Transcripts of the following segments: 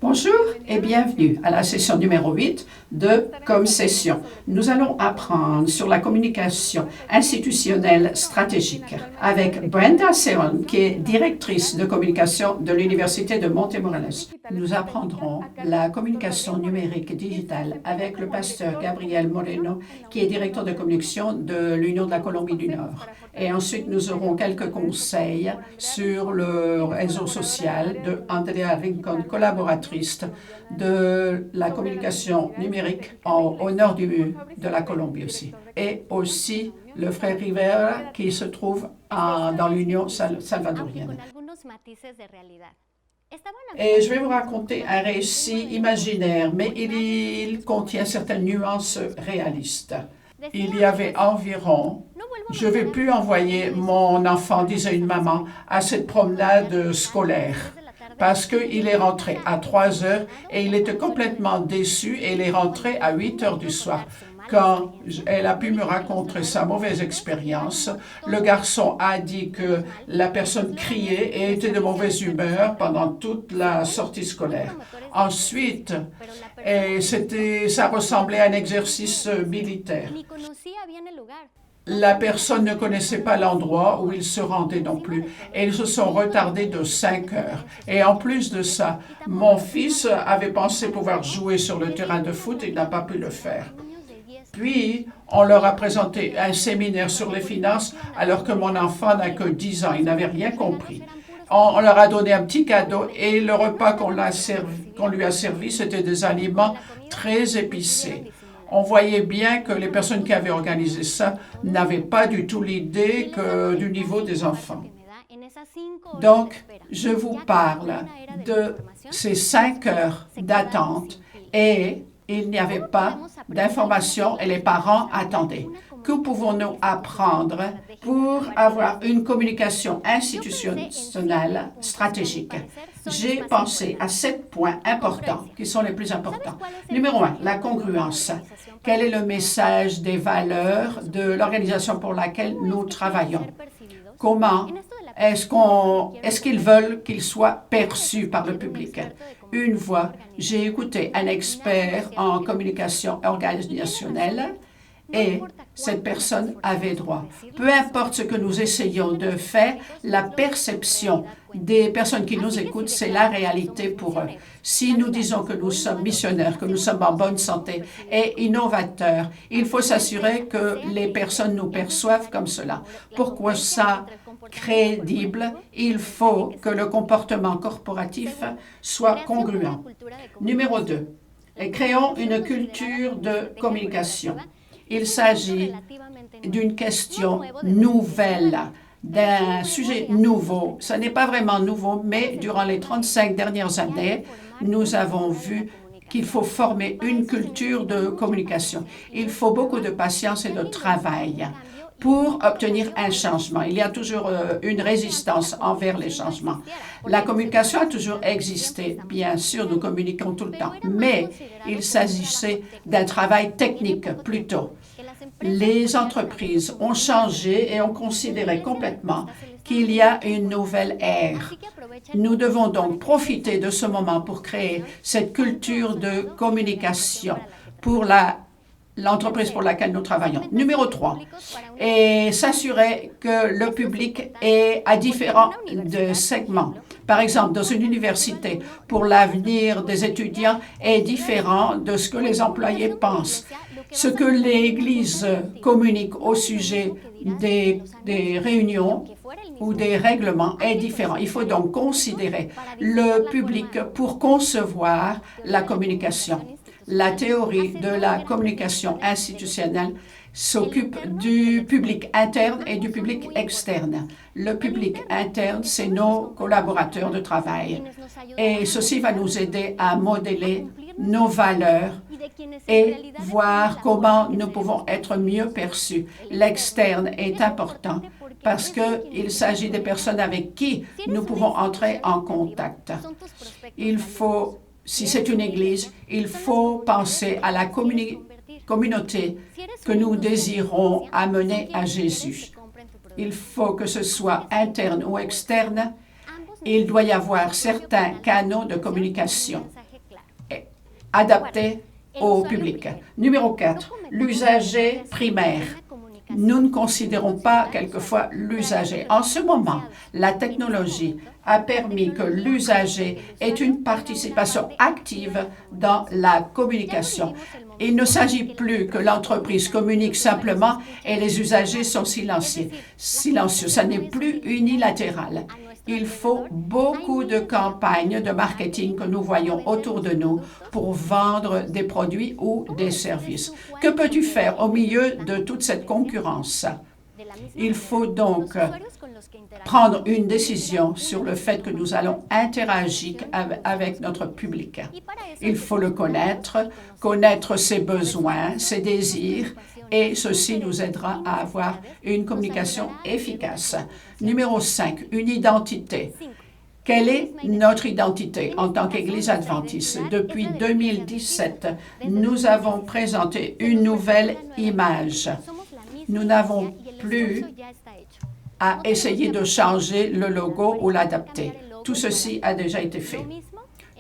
Bonjour et bienvenue à la session numéro 8 de Comme-Session. Nous allons apprendre sur la communication institutionnelle stratégique avec Brenda Ceron, qui est directrice de communication de l'Université de Montemorelos. Nous apprendrons la communication numérique digitale avec le pasteur Gabriel Moreno, qui est directeur de communication de l'Union de la Colombie du Nord. Et ensuite, nous aurons quelques conseils sur le réseau social de Andrea Rincon, collaboratrice de la communication numérique au nord de la Colombie aussi. Et aussi le frère Rivera qui se trouve dans l'Union salvadorienne. Et je vais vous raconter un récit imaginaire, mais il contient certaines nuances réalistes. Il y avait environ, je ne vais plus envoyer mon enfant, disait une maman, à cette promenade scolaire, parce qu'il est rentré à 3 heures et il était complètement déçu et il est rentré à 8 heures du soir. Quand elle a pu me raconter sa mauvaise expérience, le garçon a dit que la personne criait et était de mauvaise humeur pendant toute la sortie scolaire. Ensuite, ça ressemblait à un exercice militaire. La personne ne connaissait pas l'endroit où ils se rendaient non plus et ils se sont retardés de 5 heures. Et en plus de ça, mon fils avait pensé pouvoir jouer sur le terrain de foot et il n'a pas pu le faire. Puis, on leur a présenté un séminaire sur les finances alors que mon enfant n'a que 10 ans, il n'avait rien compris. On leur a donné un petit cadeau et le repas qu'on lui a servi, c'était des aliments très épicés. On voyait bien que les personnes qui avaient organisé ça n'avaient pas du tout l'idée du niveau des enfants. Donc, je vous parle de ces 5 heures d'attente et il n'y avait pas d'informations et les parents attendaient. Que pouvons-nous apprendre pour avoir une communication institutionnelle stratégique? J'ai pensé à 7 points importants qui sont les plus importants. Numéro 1, la congruence. Quel est le message des valeurs de l'organisation pour laquelle nous travaillons? Comment est-ce qu'ils veulent qu'ils soient perçus par le public? Une fois, j'ai écouté un expert en communication organisationnelle et cette personne avait droit. Peu importe ce que nous essayons de faire, la perception des personnes qui nous écoutent, c'est la réalité pour eux. Si nous disons que nous sommes missionnaires, que nous sommes en bonne santé et innovateurs, il faut s'assurer que les personnes nous perçoivent comme cela. Pourquoi ça crédible? Il faut que le comportement corporatif soit congruent. Numéro 2, créons une culture de communication. Il s'agit d'une question nouvelle, d'un sujet nouveau. Ce n'est pas vraiment nouveau, mais durant les 35 dernières années, nous avons vu qu'il faut former une culture de communication. Il faut beaucoup de patience et de travail pour obtenir un changement. Il y a toujours une résistance envers les changements. La communication a toujours existé. Bien sûr, nous communiquons tout le temps, mais il s'agissait d'un travail technique plutôt. Les entreprises ont changé et ont considéré complètement qu'il y a une nouvelle ère. Nous devons donc profiter de ce moment pour créer cette culture de communication pour l'entreprise pour laquelle nous travaillons. Numéro 3, et s'assurer que le public est à différents segments. Par exemple, dans une université, pour l'avenir des étudiants est différent de ce que les employés pensent. Ce que l'Église communique au sujet des réunions ou des règlements est différent. Il faut donc considérer le public pour concevoir la communication. La théorie de la communication institutionnelle s'occupe du public interne et du public externe. Le public interne, c'est nos collaborateurs de travail. Et ceci va nous aider à modeler nos valeurs et voir comment nous pouvons être mieux perçus. L'externe est important parce qu'il s'agit des personnes avec qui nous pouvons entrer en contact. Si c'est une église, il faut penser à la communauté que nous désirons amener à Jésus. Il faut que ce soit interne ou externe, il doit y avoir certains canaux de communication adapté au public. Numéro 4, l'usager primaire. Nous ne considérons pas quelquefois l'usager. En ce moment, la technologie a permis que l'usager ait une participation active dans la communication. Il ne s'agit plus que l'entreprise communique simplement et les usagers sont silencieux. Ça n'est plus unilatéral. Il faut beaucoup de campagnes de marketing que nous voyons autour de nous pour vendre des produits ou des services. Que peux-tu faire au milieu de toute cette concurrence? Il faut donc prendre une décision sur le fait que nous allons interagir avec notre public. Il faut le connaître ses besoins, ses désirs, et ceci nous aidera à avoir une communication efficace. Numéro 5, une identité. Quelle est notre identité en tant qu'Église adventiste? Depuis 2017, nous avons présenté une nouvelle image. Nous n'avons plus à essayer de changer le logo ou l'adapter. Tout ceci a déjà été fait.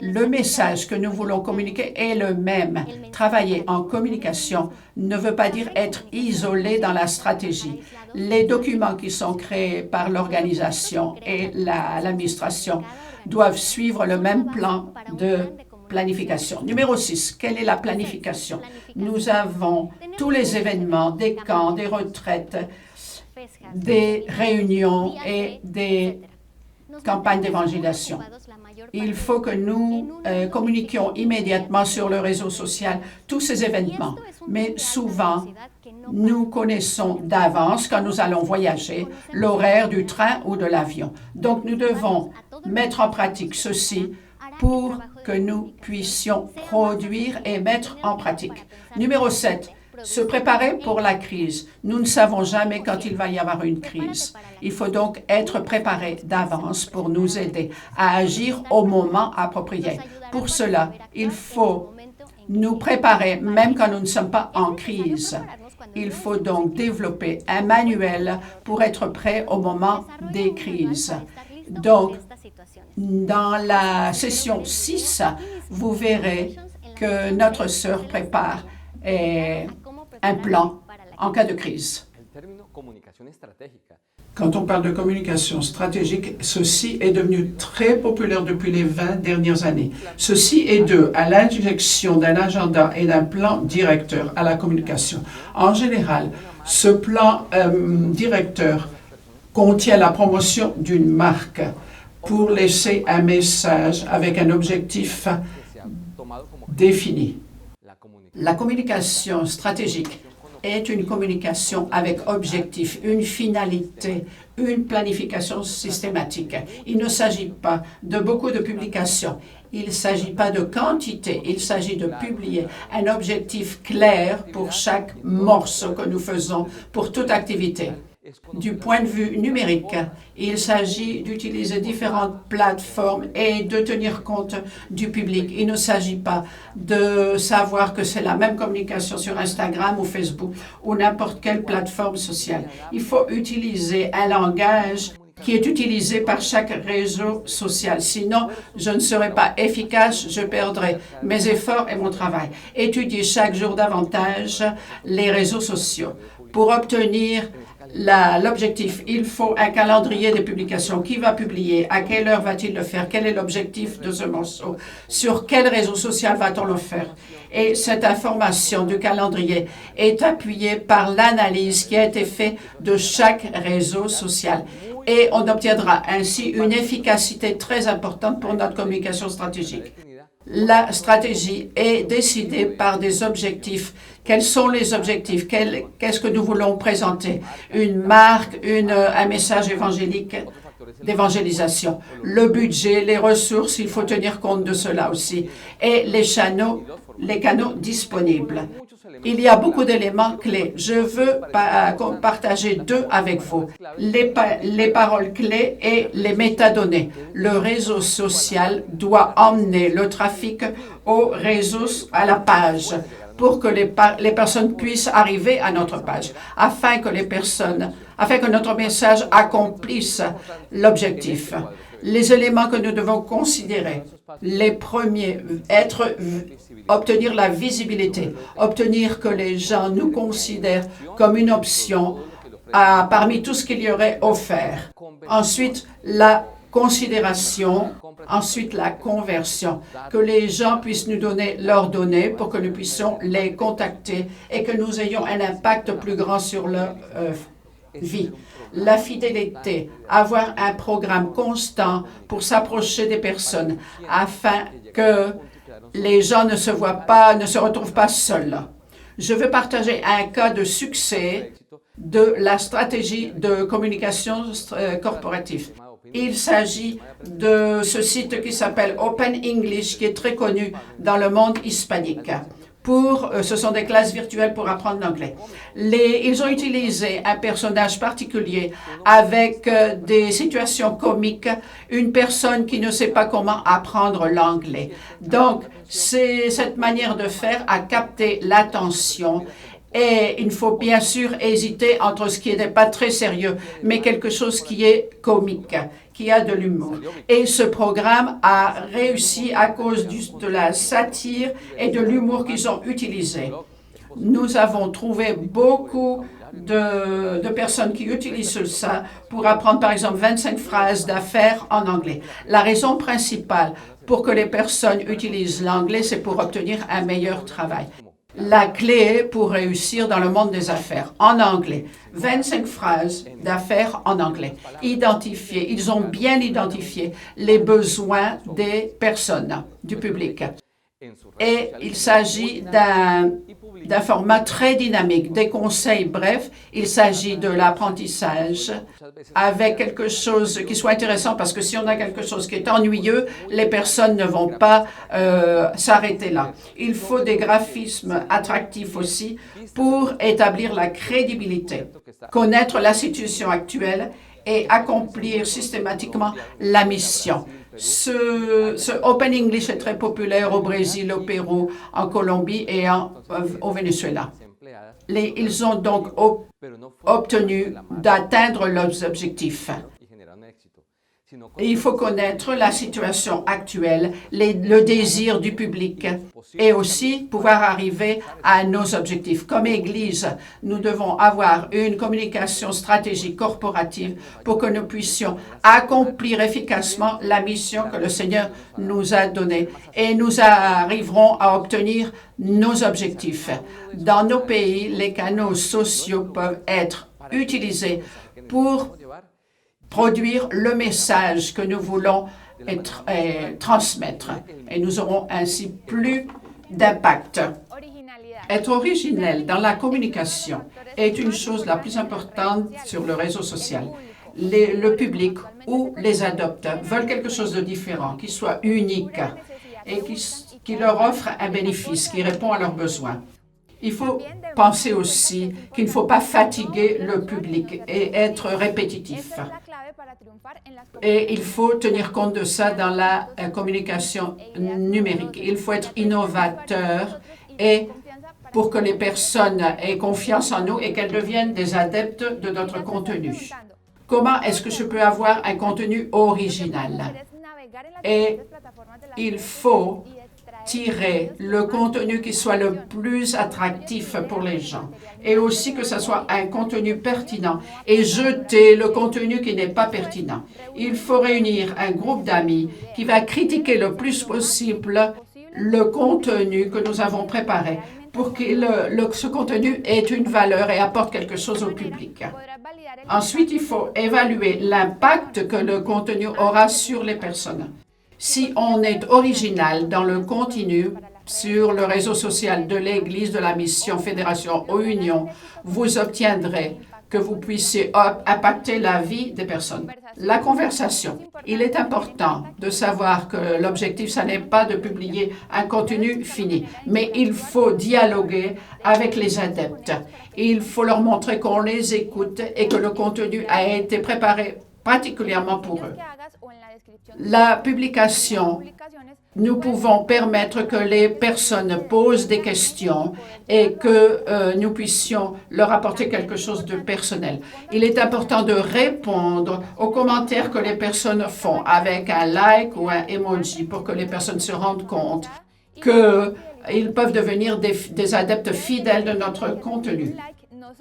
Le message que nous voulons communiquer est le même. Travailler en communication ne veut pas dire être isolé dans la stratégie. Les documents qui sont créés par l'organisation et l'administration doivent suivre le même plan de planification. Numéro 6, quelle est la planification? Nous avons tous les événements, des camps, des retraites, des réunions et des campagnes d'évangélisation. Il faut que nous communiquions immédiatement sur le réseau social tous ces événements. Mais souvent, nous connaissons d'avance, quand nous allons voyager, l'horaire du train ou de l'avion. Donc, nous devons mettre en pratique ceci pour que nous puissions produire et mettre en pratique. Numéro 7. Se préparer pour la crise. Nous ne savons jamais quand il va y avoir une crise. Il faut donc être préparé d'avance pour nous aider à agir au moment approprié. Pour cela, il faut nous préparer même quand nous ne sommes pas en crise. Il faut donc développer un manuel pour être prêt au moment des crises. Donc, dans la session 6, vous verrez que notre sœur prépare un plan en cas de crise. Quand on parle de communication stratégique, ceci est devenu très populaire depuis les 20 dernières années. Ceci est dû à l'injection d'un agenda et d'un plan directeur à la communication. En général, ce plan directeur contient la promotion d'une marque pour laisser un message avec un objectif défini. La communication stratégique est une communication avec objectif, une finalité, une planification systématique. Il ne s'agit pas de beaucoup de publications. Il ne s'agit pas de quantité. Il s'agit de publier un objectif clair pour chaque morceau que nous faisons pour toute activité. Du point de vue numérique, il s'agit d'utiliser différentes plateformes et de tenir compte du public. Il ne s'agit pas de savoir que c'est la même communication sur Instagram ou Facebook ou n'importe quelle plateforme sociale. Il faut utiliser un langage qui est utilisé par chaque réseau social. Sinon, je ne serai pas efficace, je perdrai mes efforts et mon travail. Étudier chaque jour davantage les réseaux sociaux pour obtenir l'objectif. Il faut un calendrier de publications. Qui va publier? À quelle heure va-t-il le faire? Quel est l'objectif de ce morceau? Sur quel réseau social va-t-on le faire? Et cette information du calendrier est appuyée par l'analyse qui a été faite de chaque réseau social. Et on obtiendra ainsi une efficacité très importante pour notre communication stratégique. La stratégie est décidée par des objectifs. Quels sont les objectifs? Qu'est-ce que nous voulons présenter? Une marque, un message évangélique d'évangélisation. Le budget, les ressources, il faut tenir compte de cela aussi. Et les canaux disponibles. Il y a beaucoup d'éléments clés. Je veux partager deux avec vous. Les paroles clés et les métadonnées. Le réseau social doit emmener le trafic au réseau, à la page, pour que les personnes puissent arriver à notre page, afin que notre message accomplisse l'objectif. Les éléments que nous devons considérer, les premiers, obtenir la visibilité, obtenir que les gens nous considèrent comme une option parmi tout ce qu'il y aurait offert. Ensuite, la considération, ensuite la conversion, que les gens puissent nous donner leurs données pour que nous puissions les contacter et que nous ayons un impact plus grand sur leur vie. La fidélité, avoir un programme constant pour s'approcher des personnes afin que les gens ne se retrouvent pas seuls. Je veux partager un cas de succès de la stratégie de communication corporative. Il s'agit de ce site qui s'appelle Open English, qui est très connu dans le monde hispanique. Ce sont des classes virtuelles pour apprendre l'anglais. Ils ont utilisé un personnage particulier avec des situations comiques, une personne qui ne sait pas comment apprendre l'anglais. Donc, cette manière de faire a capté l'attention. Et il faut bien sûr hésiter entre ce qui n'est pas très sérieux, mais quelque chose qui est comique, qui a de l'humour. Et ce programme a réussi à cause de la satire et de l'humour qu'ils ont utilisé. Nous avons trouvé beaucoup de personnes qui utilisent ça pour apprendre par exemple 25 phrases d'affaires en anglais. La raison principale pour que les personnes utilisent l'anglais, c'est pour obtenir un meilleur travail. La clé pour réussir dans le monde des affaires, en anglais. 25 phrases d'affaires en anglais. Ils ont bien identifié les besoins des personnes, du public. Et il s'agit d'un format très dynamique, des conseils brefs. Il s'agit de l'apprentissage avec quelque chose qui soit intéressant parce que si on a quelque chose qui est ennuyeux, les personnes ne vont pas s'arrêter là. Il faut des graphismes attractifs aussi pour établir la crédibilité, connaître la situation actuelle et accomplir systématiquement la mission. Ce Open English est très populaire au Brésil, au Pérou, en Colombie et au Venezuela. Ils ont donc obtenu d'atteindre leurs objectifs. Il faut connaître la situation actuelle, le désir du public et aussi pouvoir arriver à nos objectifs. Comme Église, nous devons avoir une communication stratégique corporative pour que nous puissions accomplir efficacement la mission que le Seigneur nous a donnée et nous arriverons à obtenir nos objectifs. Dans nos pays, les canaux sociaux peuvent être utilisés pour produire le message que nous voulons transmettre et nous aurons ainsi plus d'impact. Être originel dans la communication est une chose la plus importante sur le réseau social. Le public ou les adoptants veulent quelque chose de différent, qui soit unique et qui leur offre un bénéfice, qui répond à leurs besoins. Il faut penser aussi qu'il ne faut pas fatiguer le public et être répétitif. Et il faut tenir compte de ça dans la communication numérique. Il faut être innovateur et pour que les personnes aient confiance en nous et qu'elles deviennent des adeptes de notre contenu. Comment est-ce que je peux avoir un contenu original? Et il faut tirer le contenu qui soit le plus attractif pour les gens et aussi que ce soit un contenu pertinent et jeter le contenu qui n'est pas pertinent. Il faut réunir un groupe d'amis qui va critiquer le plus possible le contenu que nous avons préparé pour que ce contenu ait une valeur et apporte quelque chose au public. Ensuite, il faut évaluer l'impact que le contenu aura sur les personnes. Si on est original dans le contenu sur le réseau social de l'Église, de la mission, fédération ou union, vous obtiendrez que vous puissiez impacter la vie des personnes. La conversation. Il est important de savoir que l'objectif, ce n'est pas de publier un contenu fini, mais il faut dialoguer avec les adeptes. Il faut leur montrer qu'on les écoute et que le contenu a été préparé particulièrement pour eux. La publication nous pouvons permettre que les personnes posent des questions et que nous puissions leur apporter quelque chose de personnel. Il est important de répondre aux commentaires que les personnes font avec un like ou un emoji pour que les personnes se rendent compte qu'ils peuvent devenir des adeptes fidèles de notre contenu.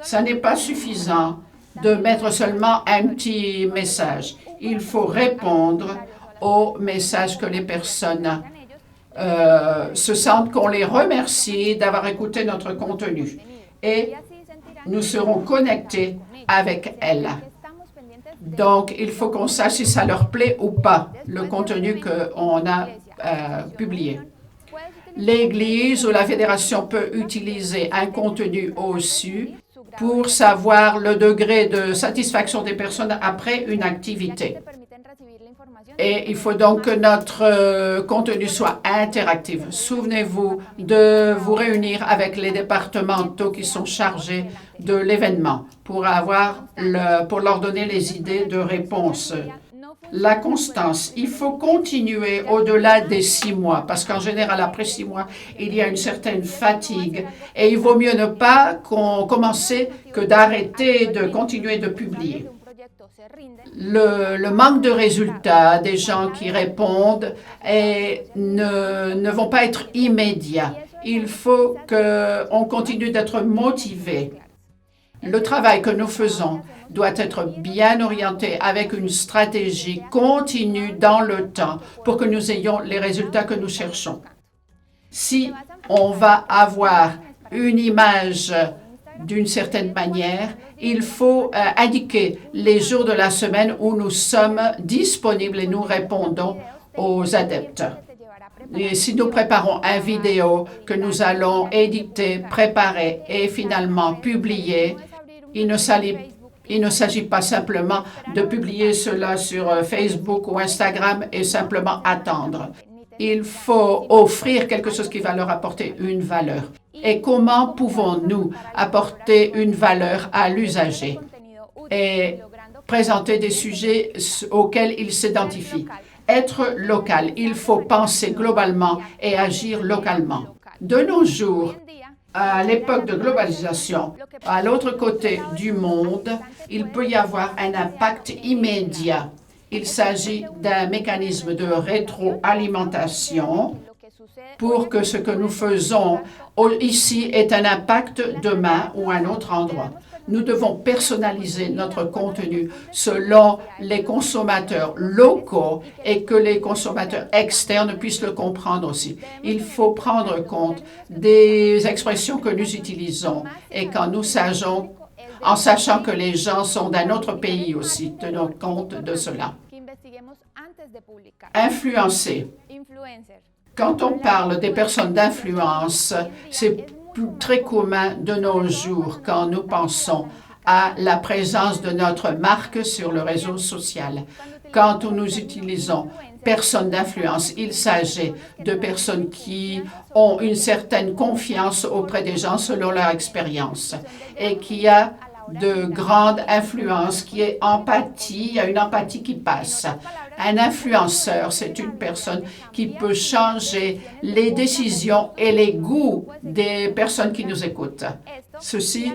Ça n'est pas suffisant de mettre seulement un petit message. Il faut répondre aux messages que les personnes se sentent qu'on les remercie d'avoir écouté notre contenu. Et nous serons connectés avec elles. Donc, il faut qu'on sache si ça leur plaît ou pas, le contenu qu'on a publié. L'Église ou la Fédération peut utiliser un contenu au-dessus pour savoir le degré de satisfaction des personnes après une activité. Et il faut donc que notre contenu soit interactif. Souvenez-vous de vous réunir avec les départementaux qui sont chargés de l'événement pour leur donner les idées de réponse. La constance, il faut continuer au-delà des 6 mois, parce qu'en général, après 6 mois, il y a une certaine fatigue. Et il vaut mieux ne pas commencer que d'arrêter de continuer de publier. Le manque de résultats des gens qui répondent ne vont pas être immédiats. Il faut qu'on continue d'être motivé. Le travail que nous faisons doit être bien orienté avec une stratégie continue dans le temps pour que nous ayons les résultats que nous cherchons. Si on va avoir une image d'une certaine manière, il faut indiquer les jours de la semaine où nous sommes disponibles et nous répondons aux adeptes. Et si nous préparons une vidéo que nous allons éditer, préparer et finalement publier, il ne s'agit pas simplement de publier cela sur Facebook ou Instagram et simplement attendre. Il faut offrir quelque chose qui va leur apporter une valeur. Et comment pouvons-nous apporter une valeur à l'usager et présenter des sujets auxquels il s'identifie? Être local, il faut penser globalement et agir localement. De nos jours, à l'époque de globalisation, à l'autre côté du monde, il peut y avoir un impact immédiat. Il s'agit d'un mécanisme de rétroalimentation pour que ce que nous faisons ici ait un impact demain ou à un autre endroit. Nous devons personnaliser notre contenu selon les consommateurs locaux et que les consommateurs externes puissent le comprendre aussi. Il faut prendre compte des expressions que nous utilisons et quand nous en sachant que les gens sont d'un autre pays aussi, tenons compte de cela. Influencer. Quand on parle des personnes d'influence, c'est très commun de nos jours quand nous pensons à la présence de notre marque sur le réseau social. Quand nous utilisons personnes d'influence, il s'agit de personnes qui ont une certaine confiance auprès des gens selon leur expérience et qui a de grande influence, qui est empathie, il y a une empathie qui passe. Un influenceur, c'est une personne qui peut changer les décisions et les goûts des personnes qui nous écoutent. Ceci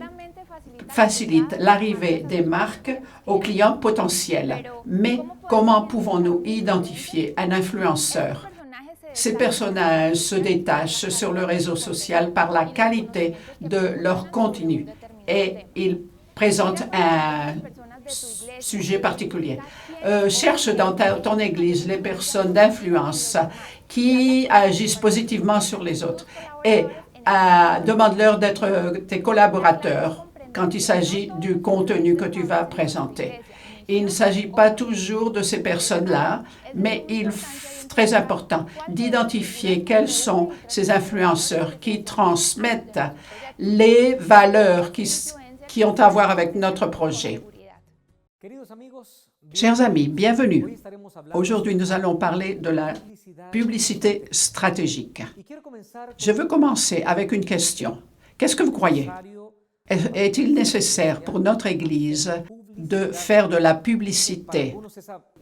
facilite l'arrivée des marques aux clients potentiels. Mais comment pouvons-nous identifier un influenceur? Ces personnages se détachent sur le réseau social par la qualité de leur contenu et ils présentent un sujet particulier. Cherche dans ton Église les personnes d'influence qui agissent positivement sur les autres et demande-leur d'être tes collaborateurs quand il s'agit du contenu que tu vas présenter. Il ne s'agit pas toujours de ces personnes-là, mais il est très important d'identifier quels sont ces influenceurs qui transmettent les valeurs qui ont à voir avec notre projet. Chers amis, bienvenue. Aujourd'hui, nous allons parler de la publicité stratégique. Je veux commencer avec une question. Qu'est-ce que vous croyez? Est-il nécessaire pour notre Église de faire de la publicité.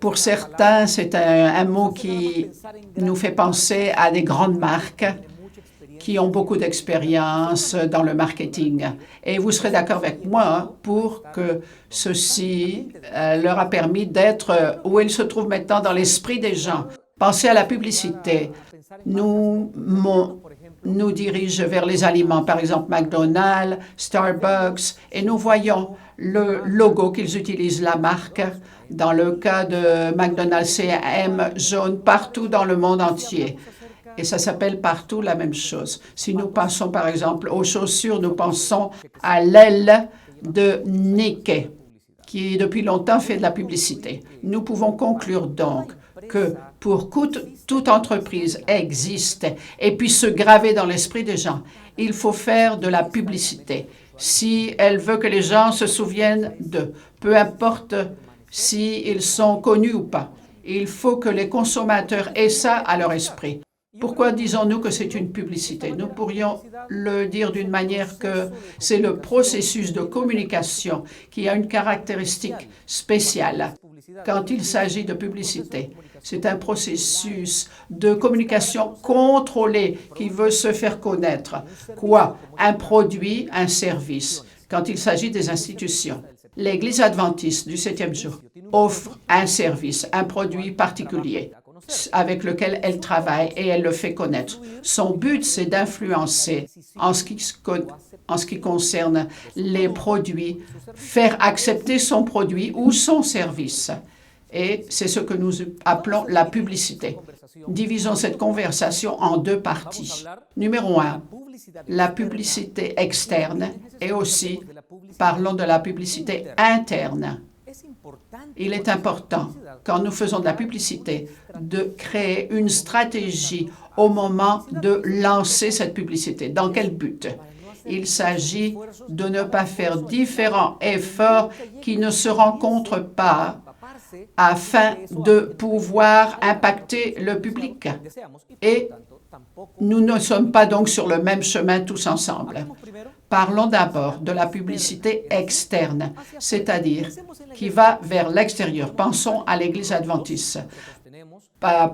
Pour certains, c'est un mot qui nous fait penser à des grandes marques qui ont beaucoup d'expérience dans le marketing. Et vous serez d'accord avec moi pour que ceci leur a permis d'être où ils se trouvent maintenant dans l'esprit des gens. Pensez à la publicité. Nous dirige vers les aliments, par exemple McDonald's, Starbucks, et nous voyons le logo qu'ils utilisent, la marque. Dans le cas de McDonald's, c'est un M jaune partout dans le monde entier. Et ça s'appelle partout la même chose. Si nous pensons par exemple aux chaussures, nous pensons à l'aile de Nike, qui depuis longtemps fait de la publicité. Nous pouvons conclure donc que pour que toute entreprise existe et puisse se graver dans l'esprit des gens, il faut faire de la publicité. Si elle veut que les gens se souviennent d'eux, peu importe s'ils sont connus ou pas, il faut que les consommateurs aient ça à leur esprit. Pourquoi disons-nous que c'est une publicité? Nous pourrions le dire d'une manière que c'est le processus de communication qui a une caractéristique spéciale quand il s'agit de publicité. C'est un processus de communication contrôlé qui veut se faire connaître. Quoi? Un produit, un service, quand il s'agit des institutions. L'Église adventiste du 7e jour offre un service, un produit particulier avec lequel elle travaille et elle le fait connaître. Son but, c'est d'influencer en ce qui concerne les produits, faire accepter son produit ou son service. Et c'est ce que nous appelons la publicité. Divisons cette conversation en deux parties. Numéro 1, la publicité externe et aussi parlons de la publicité interne. Il est important, quand nous faisons de la publicité, de créer une stratégie au moment de lancer cette publicité. Dans quel but? Il s'agit de ne pas faire différents efforts qui ne se rencontrent pas afin de pouvoir impacter le public. Et nous ne sommes pas donc sur le même chemin tous ensemble. Parlons d'abord de la publicité externe, c'est-à-dire qui va vers l'extérieur. Pensons à l'Église adventiste.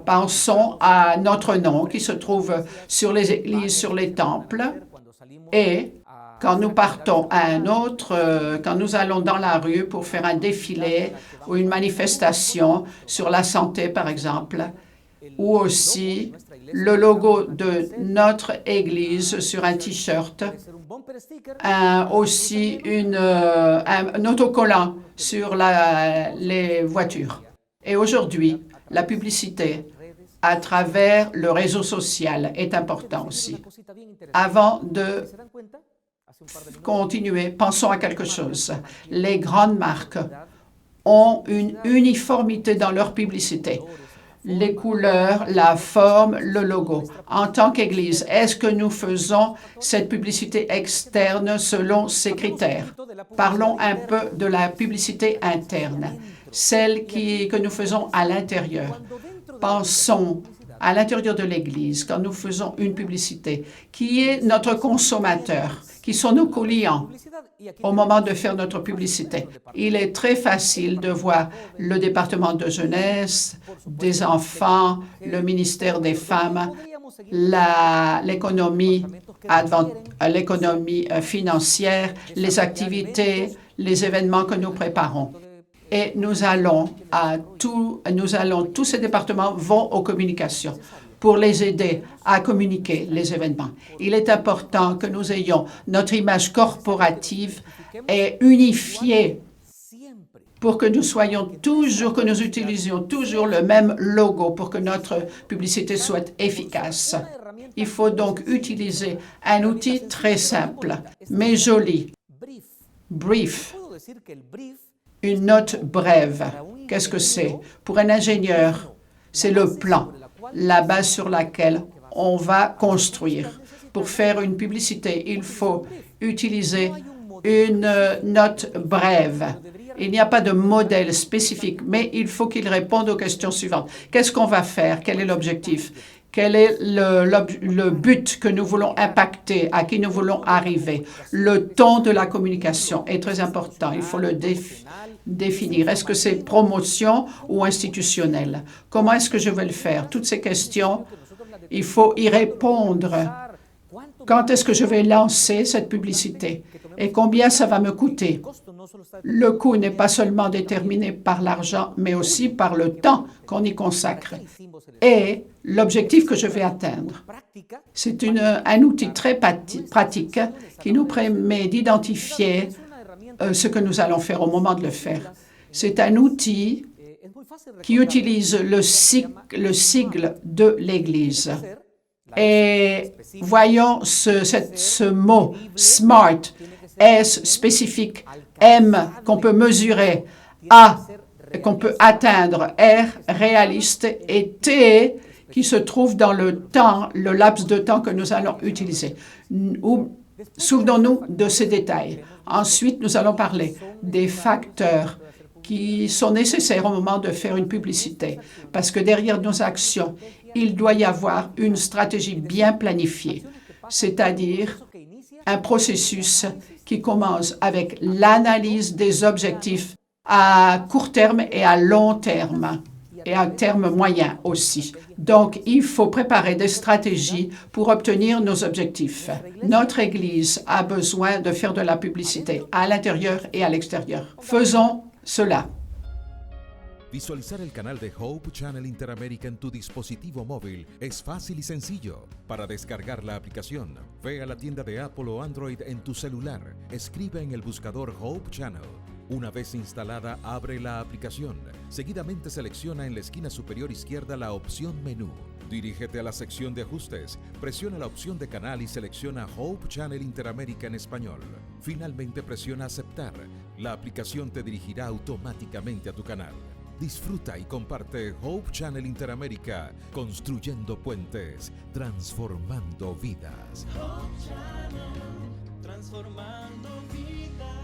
Pensons à notre nom qui se trouve sur les églises, sur les temples. Et quand nous partons à un autre, quand nous allons dans la rue pour faire un défilé ou une manifestation sur la santé, par exemple, ou aussi le logo de notre Église sur un T-shirt, aussi un autocollant sur les voitures. Et aujourd'hui, la publicité à travers le réseau social est important aussi. Avant de continuer, pensons à quelque chose. Les grandes marques ont une uniformité dans leur publicité. Les couleurs, la forme, le logo. En tant qu'Église, est-ce que nous faisons cette publicité externe selon ces critères? Parlons un peu de la publicité interne, celle que nous faisons à l'intérieur. Pensons à l'intérieur de l'Église, quand nous faisons une publicité, qui est notre consommateur, qui sont nos clients au moment de faire notre publicité. Il est très facile de voir le département de jeunesse, des enfants, le ministère des femmes, l'économie financière, les activités, les événements que nous préparons. Et tous ces départements vont aux communications pour les aider à communiquer les événements. Il est important que nous ayons notre image corporative et unifiée pour que nous utilisions toujours le même logo pour que notre publicité soit efficace. Il faut donc utiliser un outil très simple, mais joli. Brief. Une note brève. Qu'est-ce que c'est? Pour un ingénieur, c'est le plan, la base sur laquelle on va construire. Pour faire une publicité, il faut utiliser une note brève. Il n'y a pas de modèle spécifique, mais il faut qu'il réponde aux questions suivantes. Qu'est-ce qu'on va faire? Quel est l'objectif? Quel est le but que nous voulons impacter, à qui nous voulons arriver? Le ton de la communication est très important. Il faut le définir. Est-ce que c'est promotion ou institutionnel? Comment est-ce que je vais le faire? Toutes ces questions, il faut y répondre. Quand est-ce que je vais lancer cette publicité? Et combien ça va me coûter? Le coût n'est pas seulement déterminé par l'argent, mais aussi par le temps qu'on y consacre et l'objectif que je vais atteindre. C'est un outil très pratique qui nous permet d'identifier ce que nous allons faire au moment de le faire. C'est un outil qui utilise le sigle de l'Église. Et voyons ce mot « SMART », S spécifique, M qu'on peut mesurer, A qu'on peut atteindre, R réaliste et T qui se trouve dans le temps, le laps de temps que nous allons utiliser. Souvenons-nous de ces détails. Ensuite, nous allons parler des facteurs qui sont nécessaires au moment de faire une publicité, parce que derrière nos actions, il doit y avoir une stratégie bien planifiée, c'est-à-dire un processus qui commence avec l'analyse des objectifs à court terme et à long terme, et à terme moyen aussi. Donc, il faut préparer des stratégies pour obtenir nos objectifs. Notre Église a besoin de faire de la publicité à l'intérieur et à l'extérieur. Faisons cela. Visualizar el canal de Hope Channel Interamérica en tu dispositivo móvil es fácil y sencillo. Para descargar la aplicación, ve a la tienda de Apple o Android en tu celular, escribe en el buscador Hope Channel. Una vez instalada, abre la aplicación. Seguidamente selecciona en la esquina superior izquierda la opción Menú. Dirígete a la sección de ajustes, presiona la opción de canal y selecciona Hope Channel Interamérica en español. Finalmente presiona Aceptar. La aplicación te dirigirá automáticamente a tu canal. Disfruta y comparte Hope Channel Interamérica, construyendo puentes, transformando vidas. Hope Channel, transformando vidas.